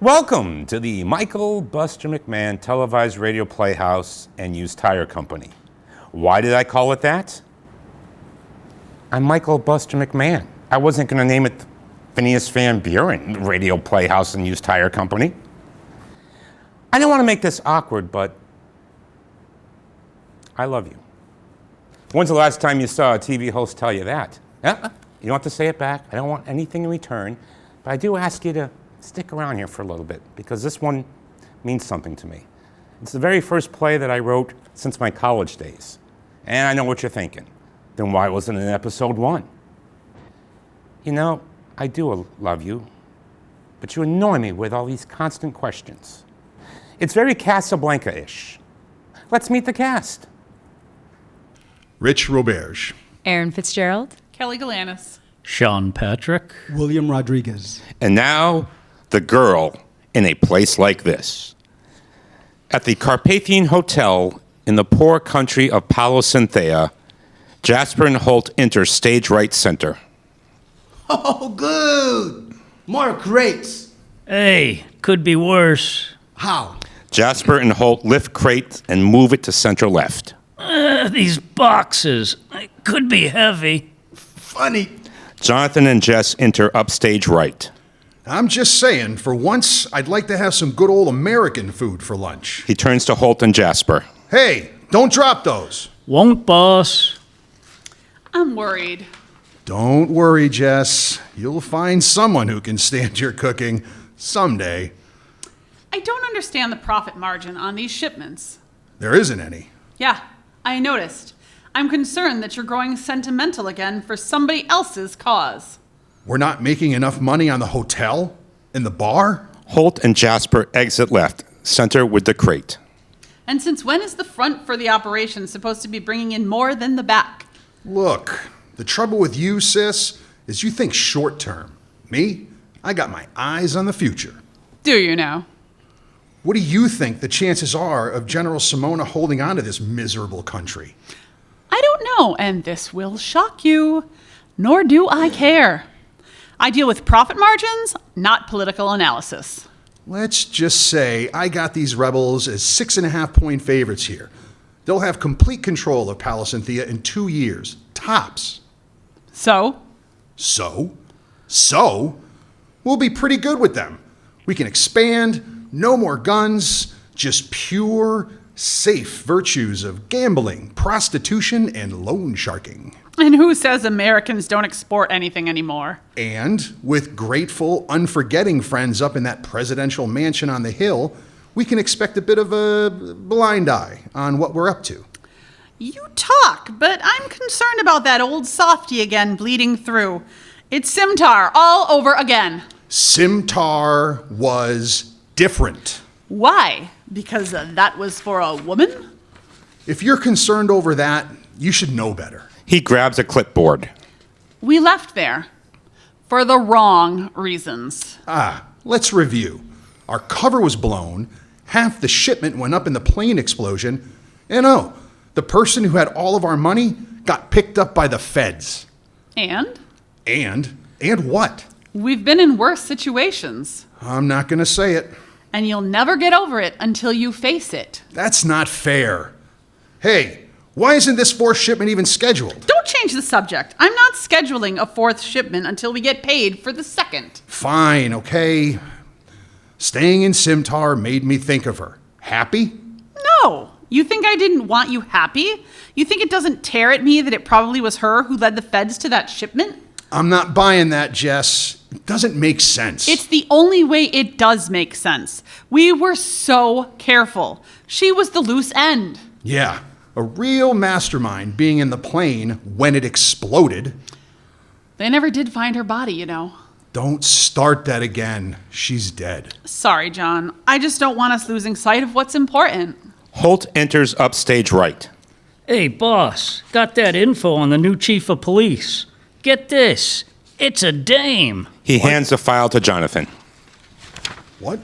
Welcome to the Michael Buster McMahon Televised Radio Playhouse and Used Tire Company. Why did I call it that? I'm Michael Buster McMahon. I wasn't going to name it Phineas Van Buren Radio Playhouse and Used Tire Company. I don't want to make this awkward, but I love you. When's the last time you saw a TV host tell you that? You don't have to say it back. I don't want anything in return, but I do ask you to stick around here for a little bit, because this one means something to me. It's the very first play that I wrote since my college days. And I know what you're thinking. Then why wasn't it in episode 1? You know, I do love you, but you annoy me with all these constant questions. It's very Casablanca-ish. Let's meet the cast. Rich Roberge. Aaron Fitzgerald. Kelly Galanis. Sean Patrick. William Rodriguez. And now, the girl in a place like this. At the Carpathian Hotel in the poor country of Palo Cynthia, Jasper and Holt enter stage right center. Oh, good. More crates. Hey, could be worse. How? Jasper and Holt lift crate and move it to center left. These boxes, they could be heavy. Funny. Jonathan and Jess enter upstage right. I'm just saying, for once, I'd like to have some good old American food for lunch. He turns to Holt and Jasper. Hey, don't drop those. Won't, boss. I'm worried. Don't worry, Jess. You'll find someone who can stand your cooking someday. I don't understand the profit margin on these shipments. There isn't any. Yeah, I noticed. I'm concerned that you're growing sentimental again for somebody else's cause. We're not making enough money on the hotel? And the bar? Holt and Jasper exit left, center with the crate. And since when is the front for the operation supposed to be bringing in more than the back? Look, the trouble with you, sis, is you think short term. Me? I got my eyes on the future. Do you know? What do you think the chances are of General Simona holding on to this miserable country? I don't know, and this will shock you. Nor do I care. I deal with profit margins, not political analysis. Let's just say I got these rebels as 6.5-point favorites here. They'll have complete control of Palo Cynthia in 2 years, tops. So? So, we'll be pretty good with them. We can expand, no more guns, just pure, safe virtues of gambling, prostitution, and loan sharking. And who says Americans don't export anything anymore? And with grateful, unforgetting friends up in that presidential mansion on the hill, we can expect a bit of a blind eye on what we're up to. You talk, but I'm concerned about that old softy again bleeding through. It's Simtar all over again. Simtar was different. Why? Because that was for a woman? If you're concerned over that, you should know better. He grabs a clipboard. We left there for the wrong reasons. Let's review. Our cover was blown, half the shipment went up in the plane explosion, and the person who had all of our money got picked up by the feds. And? And what? We've been in worse situations. I'm not going to say it. And you'll never get over it until you face it. That's not fair. Hey, why isn't this 4th shipment even scheduled? Don't change the subject. I'm not scheduling a 4th shipment until we get paid for the 2nd. Fine, okay. Staying in Simtar made me think of her. Happy? No. You think I didn't want you happy? You think it doesn't tear at me that it probably was her who led the feds to that shipment? I'm not buying that, Jess. It doesn't make sense. It's the only way it does make sense. We were so careful. She was the loose end. Yeah, a real mastermind being in the plane when it exploded. They never did find her body, you know. Don't start that again. She's dead. Sorry, John. I just don't want us losing sight of what's important. Holt enters upstage right. Hey, boss, got that info on the new chief of police. Get this, it's a dame. He hands the file to Jonathan. What?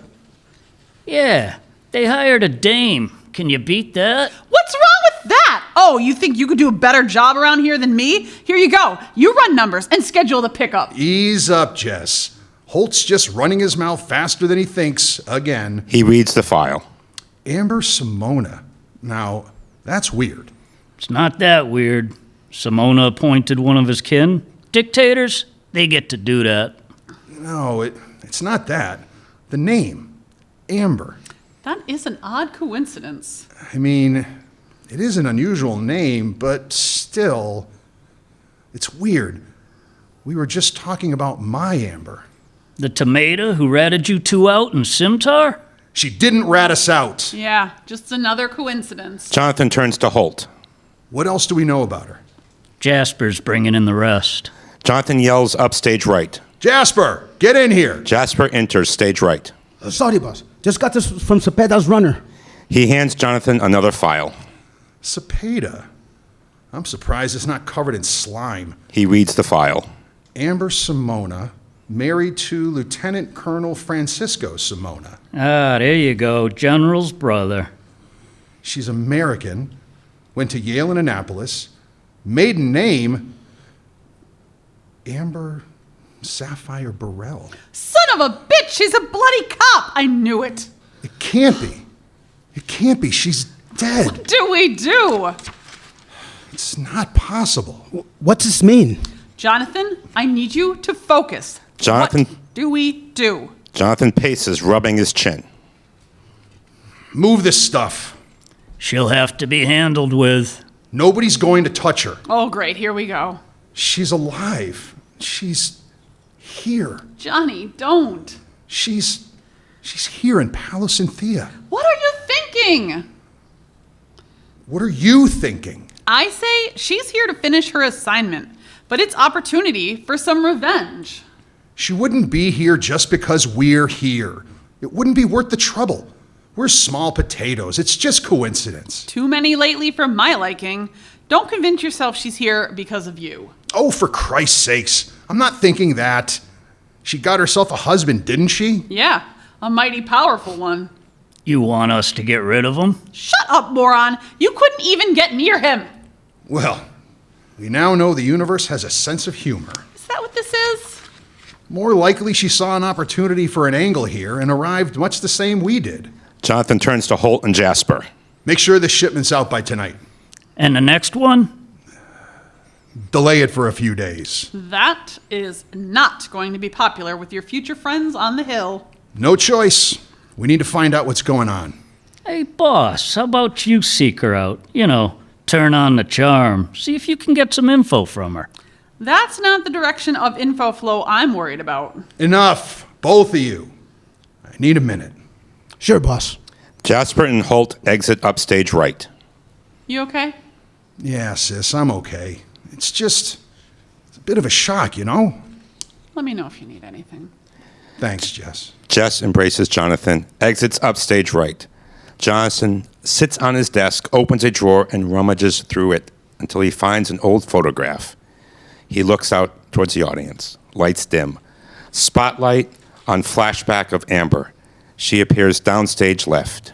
Yeah, they hired a dame. Can you beat that? What's wrong with that? Oh, you think you could do a better job around here than me? Here you go. You run numbers and schedule the pickup. Ease up, Jess. Holt's just running his mouth faster than he thinks again. He reads the file. Amber Simona. Now, that's weird. It's not that weird. Simona appointed one of his kin. Dictators, they get to do that. No, it's not that. The name, Amber. That is an odd coincidence. I mean, it is an unusual name, but still, it's weird. We were just talking about my Amber. The tomato who ratted you two out in Simtar? She didn't rat us out. Yeah, just another coincidence. Jonathan turns to Holt. What else do we know about her? Jasper's bringing in the rest. Jonathan yells up stage right. Jasper, get in here. Jasper enters stage right. Sorry, boss. Just got this from Cepeda's runner. He hands Jonathan another file. Cepeda. I'm surprised it's not covered in slime. He reads the file. Amber Simona, married to Lieutenant Colonel Francisco Simona. Ah, there you go. General's brother. She's American, went to Yale and Annapolis. Maiden name, Amber Sapphire Burrell. Son of a bitch, she's a bloody cop. I knew it. It can't be. It can't be. She's dead. What do we do? It's not possible. What's this mean? Jonathan, I need you to focus. Jonathan- What do we do? Jonathan paces, rubbing his chin. Move this stuff. She'll have to be handled with. Nobody's going to touch her. Oh, great, here we go. She's alive. She's here. Johnny, don't. She's here in Palace Cynthia. What are you thinking? What are you thinking? I say she's here to finish her assignment, but it's opportunity for some revenge. She wouldn't be here just because we're here. It wouldn't be worth the trouble. We're small potatoes. It's just coincidence. Too many lately for my liking. Don't convince yourself she's here because of you. Oh, for Christ's sakes. I'm not thinking that. She got herself a husband, didn't she? Yeah, a mighty powerful one. You want us to get rid of him? Shut up, moron! You couldn't even get near him! Well, we now know the universe has a sense of humor. Is that what this is? More likely she saw an opportunity for an angle here and arrived much the same we did. Jonathan turns to Holt and Jasper. Make sure the shipment's out by tonight. And the next one? Delay it for a few days. That is not going to be popular with your future friends on the Hill. No choice. We need to find out what's going on. Hey, boss, how about you seek her out? You know, turn on the charm. See if you can get some info from her. That's not the direction of info flow I'm worried about. Enough, both of you. I need a minute. Sure, boss. Jasper and Holt exit upstage right. You okay? Yeah, sis, I'm okay. It's a bit of a shock, you know? Let me know if you need anything. Thanks, Jess. Jess embraces Jonathan, exits upstage right. Jonathan sits on his desk, opens a drawer, and rummages through it until he finds an old photograph. He looks out towards the audience. Lights dim. Spotlight on flashback of Amber. She appears downstage left.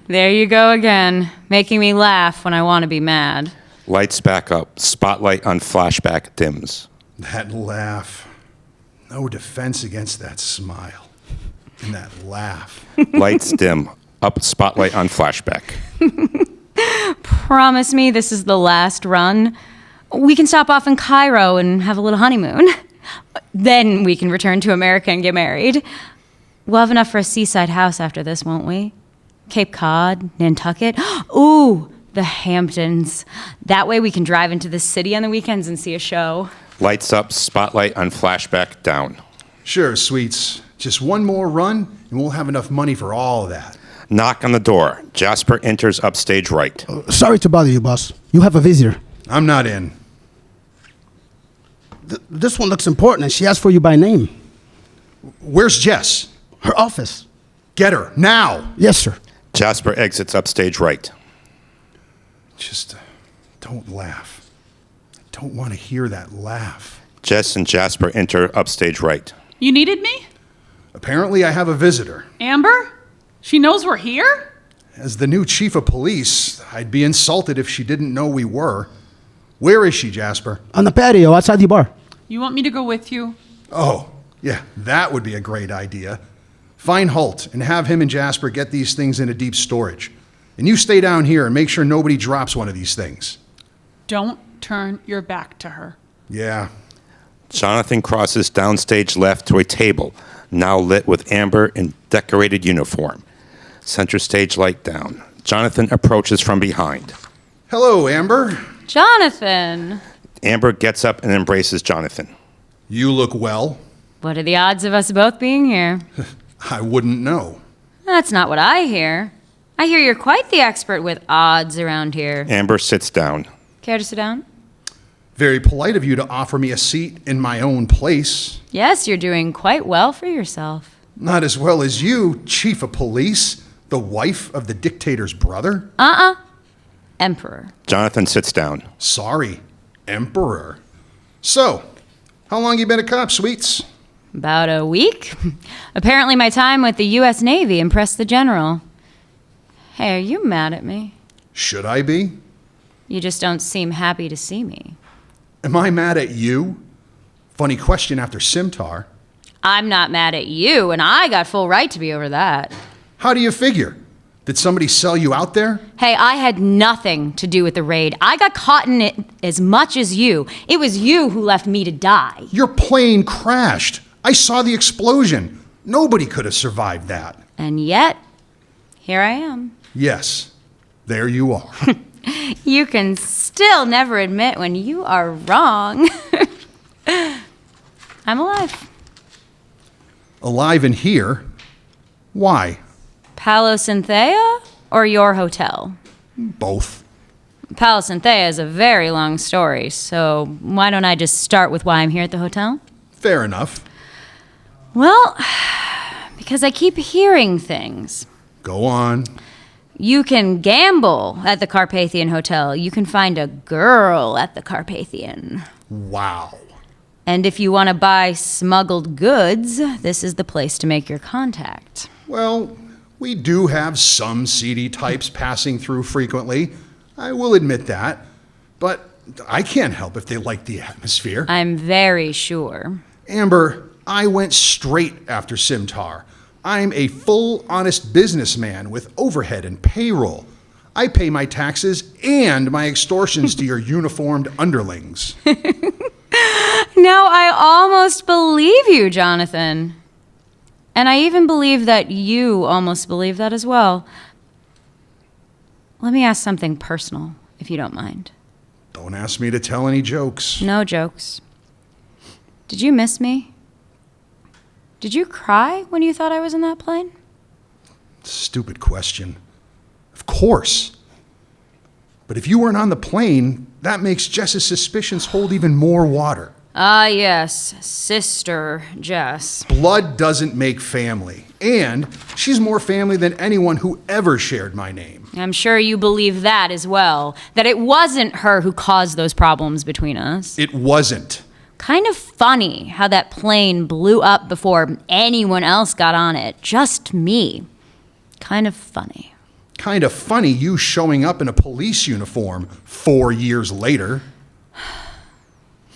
There you go again, making me laugh when I want to be mad. Lights back up. Spotlight on flashback dims. That laugh. No defense against that smile. And that laugh. Lights dim. Up spotlight on flashback. Promise me this is the last run. We can stop off in Cairo and have a little honeymoon. Then we can return to America and get married. We'll have enough for a seaside house after this, won't we? Cape Cod, Nantucket. Ooh, the Hamptons. That way we can drive into the city on the weekends and see a show. Lights up. Spotlight on flashback down. Sure, sweets. Just one more run, and we'll have enough money for all of that. Knock on the door. Jasper enters upstage right. Sorry to bother you, boss. You have a visitor. I'm not in. This one looks important, and she asked for you by name. Where's Jess? Her office. Get her, now! Yes, sir. Jasper exits upstage right. Just don't laugh. I don't want to hear that laugh. Jess and Jasper enter upstage right. You needed me? Apparently I have a visitor. Amber? She knows we're here? As the new chief of police, I'd be insulted if she didn't know we were. Where is she, Jasper? On the patio outside the bar. You want me to go with you? Oh, yeah, that would be a great idea. Find Holt and have him and Jasper get these things into deep storage. And you stay down here and make sure nobody drops one of these things. Don't turn your back to her. Yeah. Jonathan crosses downstage left to a table, now lit with amber in decorated uniform. Center stage light down. Jonathan approaches from behind. Hello, Amber. Jonathan! Amber gets up and embraces Jonathan. You look well. What are the odds of us both being here? I wouldn't know. That's not what I hear. I hear you're quite the expert with odds around here. Amber sits down. Care to sit down? Very polite of you to offer me a seat in my own place. Yes, you're doing quite well for yourself. Not as well as you, Chief of Police, the wife of the dictator's brother. Emperor. Jonathan sits down. Sorry, Emperor. So, how long you been a cop, Sweets? About a week? Apparently my time with the U.S. Navy impressed the general. Hey, are you mad at me? Should I be? You just don't seem happy to see me. Am I mad at you? Funny question after Simtar. I'm not mad at you, and I got full right to be over that. How do you figure? Did somebody sell you out there? Hey, I had nothing to do with the raid. I got caught in it as much as you. It was you who left me to die. Your plane crashed. I saw the explosion. Nobody could have survived that. And yet, here I am. Yes, there you are. You can still never admit when you are wrong. I'm alive. Alive in here? Why? Palo Synthea or your hotel? Both. Palo Synthea is a very long story, so why don't I just start with why I'm here at the hotel? Fair enough. Well, because I keep hearing things. Go on. You can gamble at the Carpathian Hotel. You can find a girl at the Carpathian. Wow. And if you want to buy smuggled goods, this is the place to make your contact. Well, we do have some seedy types passing through frequently. I will admit that. But I can't help if they like the atmosphere. I'm very sure. Amber, I went straight after Simtar. I'm a full, honest businessman with overhead and payroll. I pay my taxes and my extortions to your uniformed underlings. Now I almost believe you, Jonathan. And I even believe that you almost believe that as well. Let me ask something personal, if you don't mind. Don't ask me to tell any jokes. No jokes. Did you miss me? Did you cry when you thought I was in that plane? Stupid question. Of course. But if you weren't on the plane, that makes Jess's suspicions hold even more water. Ah, yes, Sister Jess. Blood doesn't make family. And she's more family than anyone who ever shared my name. I'm sure you believe that as well, that it wasn't her who caused those problems between us. It wasn't. Kind of funny how that plane blew up before anyone else got on it. Just me. Kind of funny. Kind of funny you showing up in a police uniform 4 years later.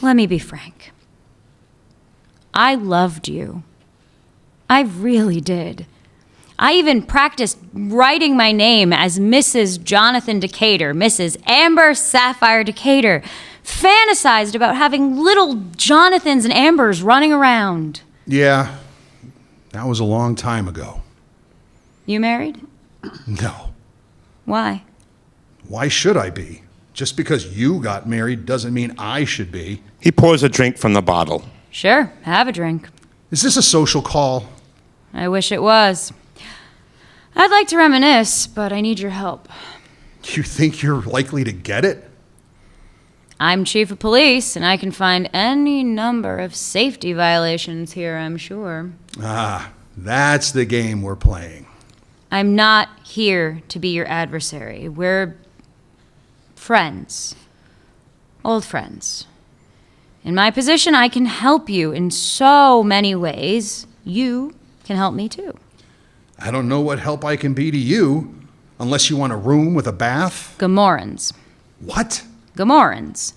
Let me be frank. I loved you. I really did. I even practiced writing my name as Mrs. Jonathan Decatur, Mrs. Amber Sapphire Decatur. Fantasized about having little Jonathans and Ambers running around. Yeah, that was a long time ago. You married? No. Why? Why should I be? Just because you got married doesn't mean I should be. He pours a drink from the bottle. Sure, have a drink. Is this a social call? I wish it was. I'd like to reminisce, but I need your help. You think you're likely to get it? I'm chief of police, and I can find any number of safety violations here, I'm sure. Ah, that's the game we're playing. I'm not here to be your adversary. We're friends. Old friends. In my position, I can help you in so many ways. You can help me too. I don't know what help I can be to you, unless you want a room with a bath. Gomorrans. What? Gomorrans.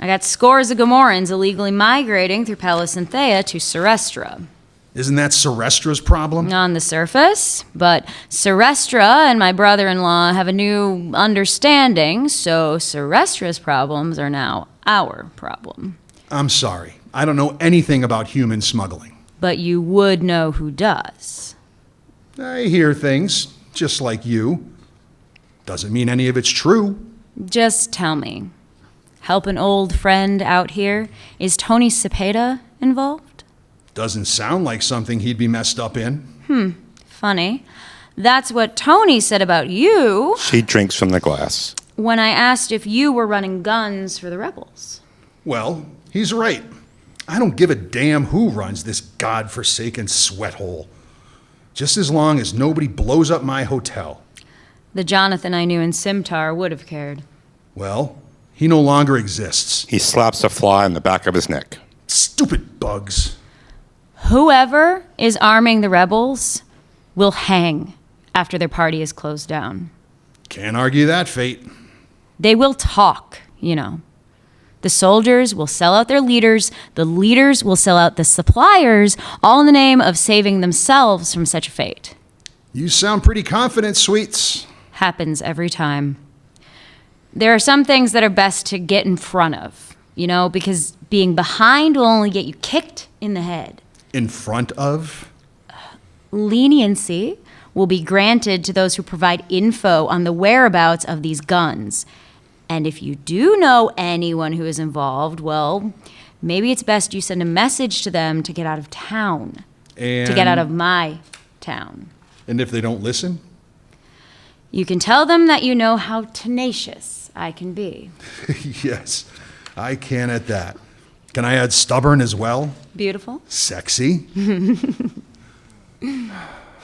I got scores of Gomorrans illegally migrating through Palisynthea to Serestra. Isn't that Serestra's problem? On the surface, but Serestra and my brother-in-law have a new understanding, so Serestra's problems are now our problem. I'm sorry. I don't know anything about human smuggling. But you would know who does. I hear things, just like you. Doesn't mean any of it's true. Just tell me. Help an old friend out here? Is Tony Cepeda involved? Doesn't sound like something he'd be messed up in. Funny. That's what Tony said about you She drinks from the glass. when I asked if you were running guns for the rebels. Well, he's right. I don't give a damn who runs this godforsaken sweat hole. Just as long as nobody blows up my hotel. The Jonathan I knew in Simtar would have cared. Well, he no longer exists. He slaps a fly on the back of his neck. Stupid bugs. Whoever is arming the rebels will hang after their party is closed down. Can't argue that fate. They will talk, you know. The soldiers will sell out their leaders, the leaders will sell out the suppliers, all in the name of saving themselves from such a fate. You sound pretty confident, Sweets. Happens every time. There are some things that are best to get in front of, you know, because being behind will only get you kicked in the head. In front of? Leniency will be granted to those who provide info on the whereabouts of these guns. And if you do know anyone who is involved, well, maybe it's best you send a message to them to get out of town. And To get out of my town. And if they don't listen? You can tell them that you know how tenacious I can be. Yes, I can at that. Can I add stubborn as well? Beautiful. Sexy?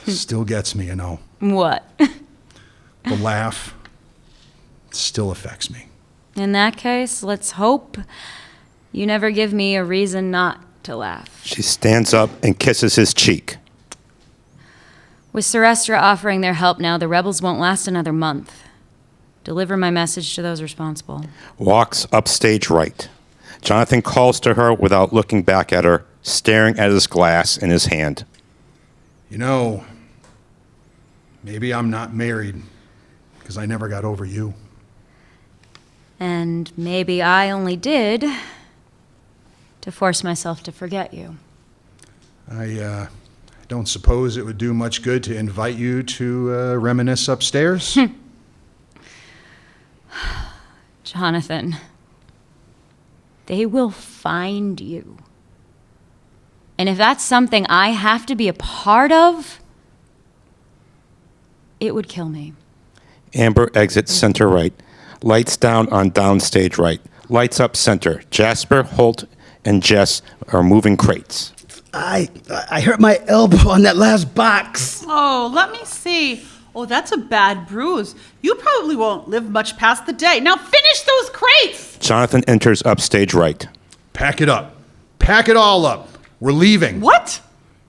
Still gets me, you know. What? The laugh still affects me. In that case, let's hope you never give me a reason not to laugh. She stands up and kisses his cheek. With Serestra offering their help now, the rebels won't last another month. Deliver my message to those responsible. Walks upstage right. Jonathan calls to her without looking back at her, staring at his glass in his hand. You know, maybe I'm not married because I never got over you. And maybe I only did to force myself to forget you. I don't suppose it would do much good to invite you to reminisce upstairs? Jonathan, they will find you. And if that's something I have to be a part of, it would kill me. Amber exits center right. Lights down on downstage right. Lights up center. Jasper, Holt, and Jess are moving crates. I hurt my elbow on that last box. Oh, let me see. Oh, that's a bad bruise. You probably won't live much past the day. Now finish those crates! Jonathan enters upstage right. Pack it up. Pack it all up. We're leaving. What?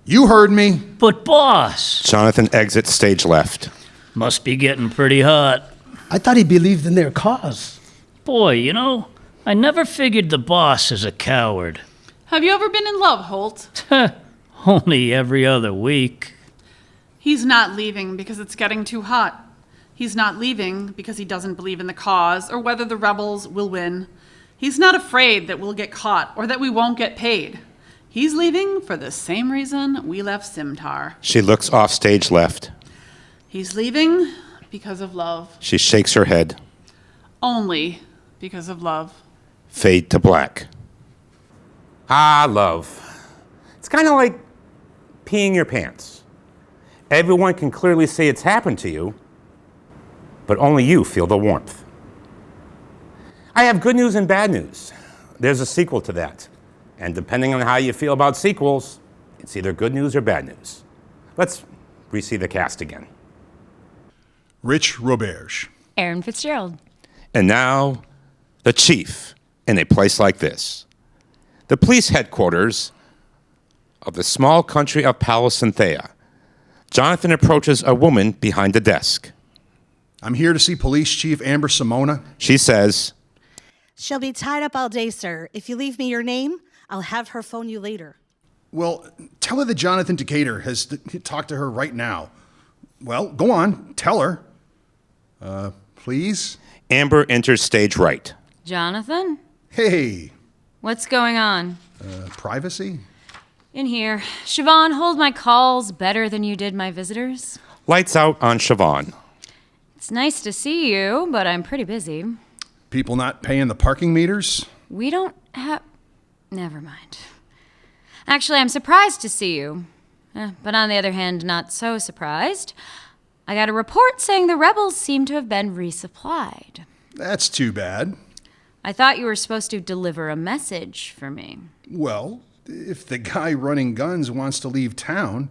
You heard me. But boss, Jonathan exits stage left. must be getting pretty hot. I thought he believed in their cause. Boy, you know, I never figured the boss as a coward. Have you ever been in love, Holt? Only every other week. He's not leaving because it's getting too hot. He's not leaving because he doesn't believe in the cause or whether the rebels will win. He's not afraid that we'll get caught or that we won't get paid. He's leaving for the same reason we left Simtar. She looks off stage left. He's leaving because of love. She shakes her head. Only because of love. Fade to black. Ah, love. It's kind of like peeing your pants. Everyone can clearly see it's happened to you, but only you feel the warmth. I have good news and bad news. There's a sequel to that. And depending on how you feel about sequels, it's either good news or bad news. Let's re-see the cast again. Rich Roberge. Aaron Fitzgerald. And now, the chief in a place like this. The police headquarters of the small country of Palisynthea. Jonathan approaches a woman behind the desk. I'm here to see Police Chief Amber Simona. She says, She'll be tied up all day, sir. If you leave me your name, I'll have her phone you later. Well, tell her that Jonathan Decatur has talked to her right now. Well, go on, tell her. Please? Amber enters stage right. Jonathan? Hey, What's going on? privacy? In here. Siobhan, hold my calls better than you did my visitors. Lights out on Siobhan. It's nice to see you, but I'm pretty busy. People not paying the parking meters? We don't have... Never mind. Actually, I'm surprised to see you. But on the other hand, not so surprised. I got a report saying the rebels seem to have been resupplied. That's too bad. I thought you were supposed to deliver a message for me. Well, if the guy running guns wants to leave town,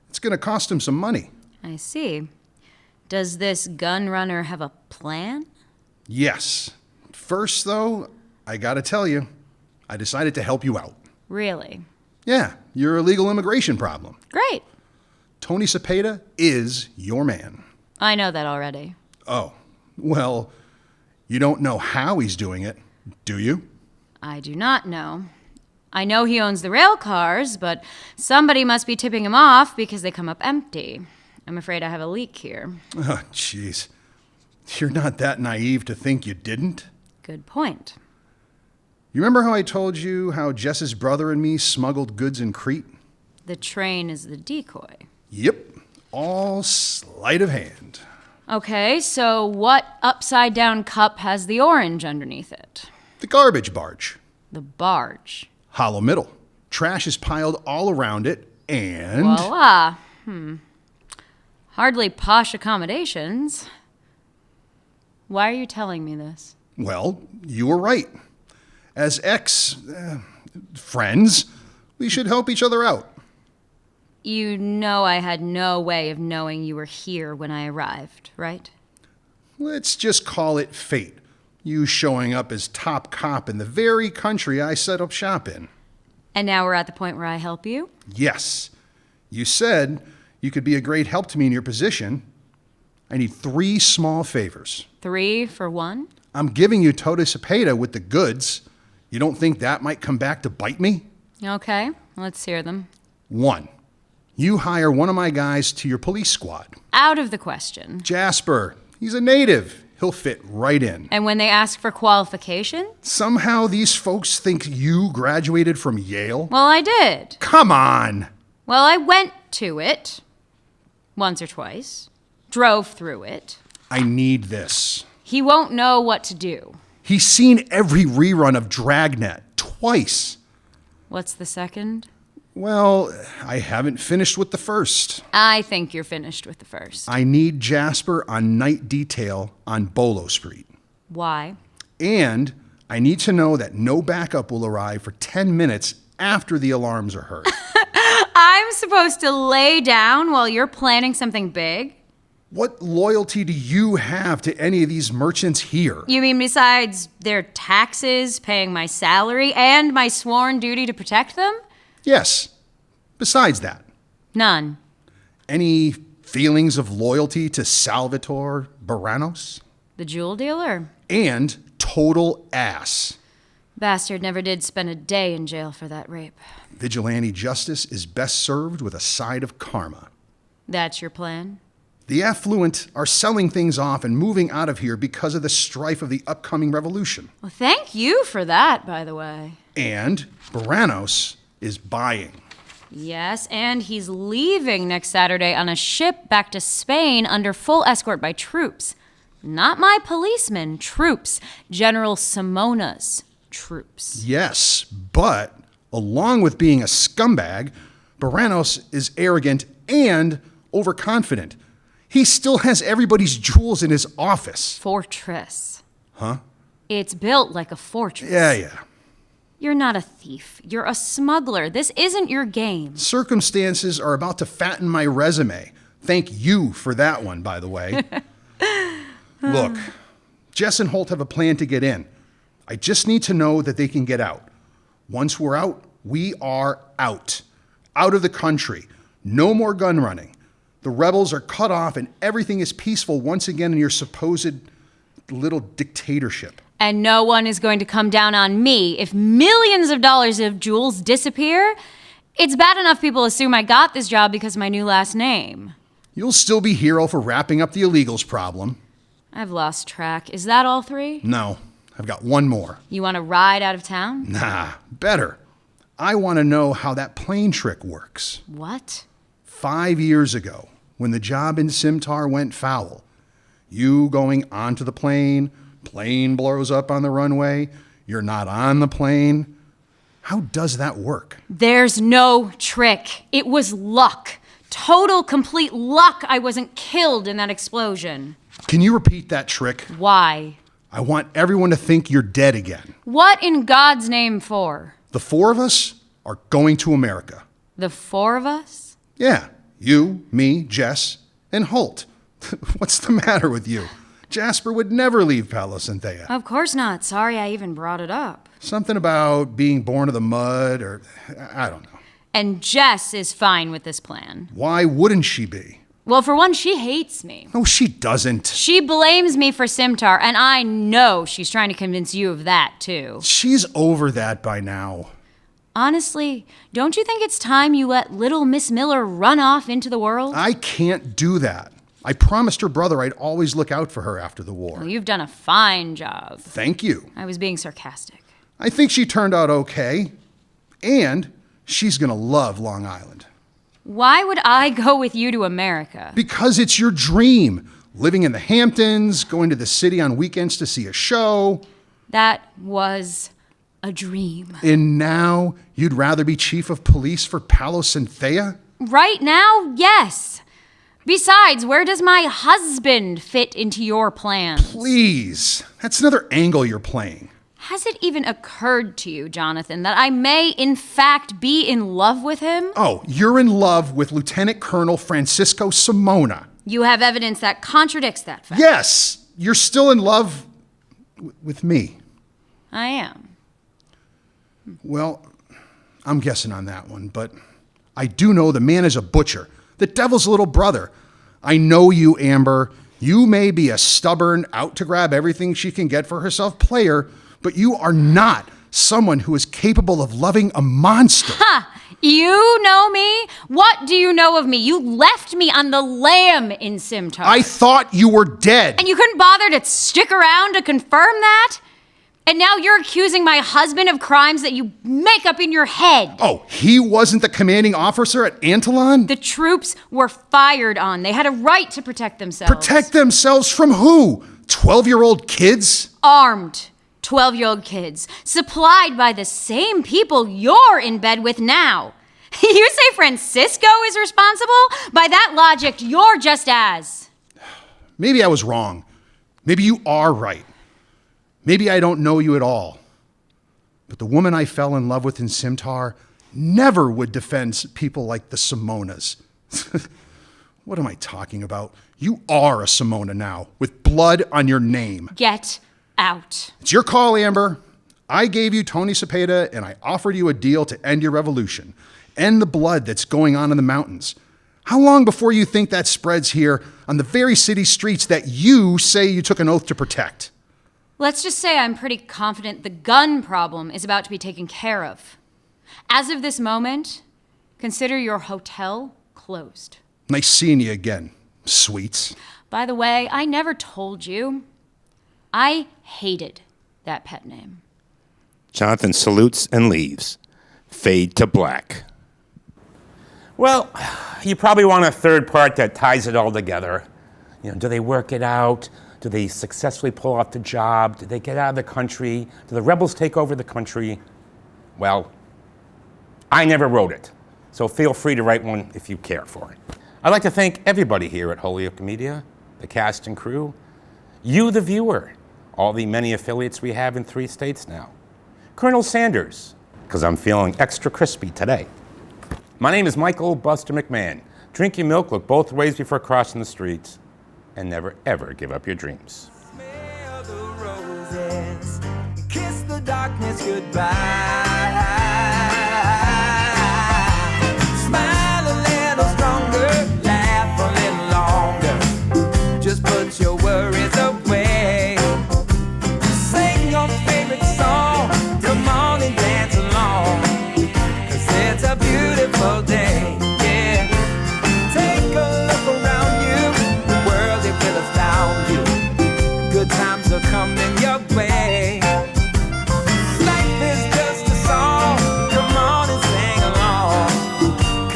it's going to cost him some money. I see. Does this gun runner have a plan? Yes. First, though, I gotta tell you, I decided to help you out. Really? Yeah, your illegal immigration problem. Great. Tony Cepeda is your man. I know that already. Oh, well, you don't know how he's doing it, do you? I do not know. I know he owns the rail cars, but somebody must be tipping him off because they come up empty. I'm afraid I have a leak here. Oh, jeez. You're not that naive to think you didn't? Good point. You remember how I told you how Jess's brother and me smuggled goods in Crete? The train is the decoy. Yep, all sleight of hand. Okay, so what upside-down cup has the orange underneath it? The garbage barge. The barge. Hollow middle. Trash is piled all around it, and... Voila. Hardly posh accommodations. Why are you telling me this? Well, you were right. As friends, we should help each other out. You know I had no way of knowing you were here when I arrived, right? Let's just call it fate. You showing up as top cop in the very country I set up shop in. And now we're at the point where I help you? Yes. You said you could be a great help to me in your position. I need 3 small favors. 3 for 1? I'm giving you Tony Cepeda with the goods. You don't think that might come back to bite me? Okay, let's hear them. 1. You hire one of my guys to your police squad. Out of the question. Jasper. He's a native. He'll fit right in. And when they ask for qualification? Somehow these folks think you graduated from Yale? Well, I did. Come on! Well, I went to it. Once or twice. Drove through it. I need this. He won't know what to do. He's seen every rerun of Dragnet twice. What's the second? Well, I haven't finished with the first. I think you're finished with the first. I need Jasper on night detail on Bolo Street. Why? And I need to know that no backup will arrive for 10 minutes after the alarms are heard. I'm supposed to lay down while you're planning something big? What loyalty do you have to any of these merchants here? You mean besides their taxes, paying my salary, and my sworn duty to protect them? Yes. Besides that. None. Any feelings of loyalty to Salvatore Baranos? The jewel dealer? And total ass. Bastard never did spend a day in jail for that rape. Vigilante justice is best served with a side of karma. That's your plan? The affluent are selling things off and moving out of here because of the strife of the upcoming revolution. Well, thank you for that, by the way. And Baranos is buying. Yes, and he's leaving next Saturday on a ship back to Spain under full escort by troops. Not my policemen, troops. General Simona's troops. Yes, but along with being a scumbag, Baranos is arrogant and overconfident. He still has everybody's jewels in his office. Fortress. Huh? It's built like a fortress. Yeah. You're not a thief. You're a smuggler. This isn't your game. Circumstances are about to fatten my resume. Thank you for that one, by the way. Look, Jess and Holt have a plan to get in. I just need to know that they can get out. Once we're out, we are out. Out of the country. No more gun running. The rebels are cut off and everything is peaceful once again in your supposed little dictatorship. And no one is going to come down on me if millions of dollars of jewels disappear. It's bad enough people assume I got this job because of my new last name. You'll still be hero for wrapping up the illegals problem. I've lost track. Is that all three? No, I've got one more. You want to ride out of town? Nah, better. I want to know how that plane trick works. What? 5 years ago, when the job in Simtar went foul, you going onto the plane blows up on the runway, you're not on the plane. How does that work? There's no trick. It was luck. Total, complete luck I wasn't killed in that explosion. Can you repeat that trick? Why? I want everyone to think you're dead again. What in God's name for? The four of us are going to America. The four of us? Yeah, you, me, Jess, and Holt. What's the matter with you? Jasper would never leave Palo Cynthia. Of course not. Sorry I even brought it up. Something about being born of the mud, or I don't know. And Jess is fine with this plan. Why wouldn't she be? Well, for one, she hates me. No, she doesn't. She blames me for Simtar, and I know she's trying to convince you of that, too. She's over that by now. Honestly, don't you think it's time you let little Miss Miller run off into the world? I can't do that. I promised her brother I'd always look out for her after the war. Well, you've done a fine job. Thank you. I was being sarcastic. I think she turned out okay. And she's gonna love Long Island. Why would I go with you to America? Because it's your dream. Living in the Hamptons, going to the city on weekends to see a show. That was a dream. And now you'd rather be chief of police for Palo Cynthia? Right now, yes. Besides, where does my husband fit into your plans? Please. That's another angle you're playing. Has it even occurred to you, Jonathan, that I may in fact be in love with him? Oh, you're in love with Lieutenant Colonel Francisco Simona. You have evidence that contradicts that fact. Yes, you're still in love with me. I am. Well, I'm guessing on that one, but I do know the man is a butcher, the devil's little brother. I know you, Amber. You may be a stubborn, out to grab everything she can get for herself player, but you are not someone who is capable of loving a monster. Ha! You know me? What do you know of me? You left me on the lam in Simtar. I thought you were dead. And you couldn't bother to stick around to confirm that? And now you're accusing my husband of crimes that you make up in your head. Oh, he wasn't the commanding officer at Antolon? The troops were fired on. They had a right to protect themselves. Protect themselves from who? 12-year-old kids? Armed 12-year-old kids, supplied by the same people you're in bed with now. You say Francisco is responsible? By that logic, you're just as. Maybe I was wrong. Maybe you are right. Maybe I don't know you at all. But the woman I fell in love with in Simtar never would defend people like the Simonas. What am I talking about? You are a Simona now, with blood on your name. Get out. It's your call, Amber. I gave you Tony Cepeda, and I offered you a deal to end your revolution. End the blood that's going on in the mountains. How long before you think that spreads here on the very city streets that you say you took an oath to protect? Let's just say I'm pretty confident the gun problem is about to be taken care of. As of this moment, consider your hotel closed. Nice seeing you again, sweets. By the way, I never told you. I hated that pet name. Jonathan salutes and leaves. Fade to black. Well, you probably want a third part that ties it all together. You know, do they work it out? Do they successfully pull off the job? Do they get out of the country? Do the rebels take over the country? Well, I never wrote it, so feel free to write one if you care for it. I'd like to thank everybody here at Holyoke Media, the cast and crew, you, the viewer, all the many affiliates we have in 3 states now. Colonel Sanders, because I'm feeling extra crispy today. My name is Michael Buster McMahon. Drink your milk, look both ways before crossing the streets, and never ever give up your dreams. Smell the roses, kiss the darkness goodbye. Smile a little stronger, laugh a little longer. Just put your worries away. Sing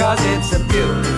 'cause it's a beautiful